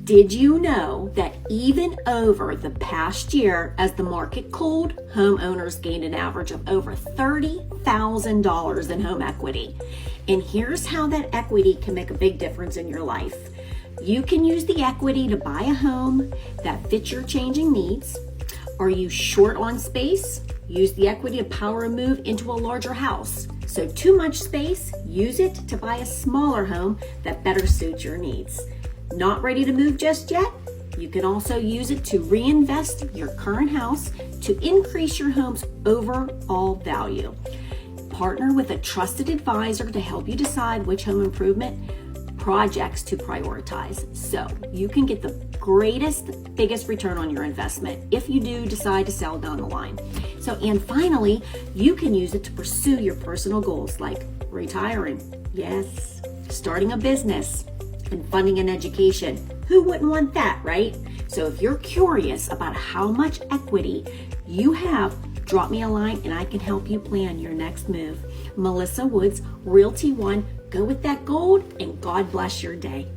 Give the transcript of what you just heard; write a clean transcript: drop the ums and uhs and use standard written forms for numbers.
Did you know that even over the past year, as the market cooled, homeowners gained an average of over $30,000 in home equity? And here's how that equity can make a big difference in your life. You can use the equity to buy a home that fits your changing needs. Are you short on space? Use the equity to power a move into a larger house. So too much space? Use it to buy a smaller home that better suits your needs. Not ready to move just yet? You can also use it to reinvest your current house to increase your home's overall value. Partner with a trusted advisor to help you decide which home improvement projects to prioritize, so you can get the biggest return on your investment if you do decide to sell down the line. And finally, you can use it to pursue your personal goals like retiring, yes, starting a business, and funding an education. Who wouldn't want that, right? So if you're curious about how much equity you have, drop me a line and I can help you plan your next move. Melissa Woods, Realty One. Go with that gold, and God bless your day.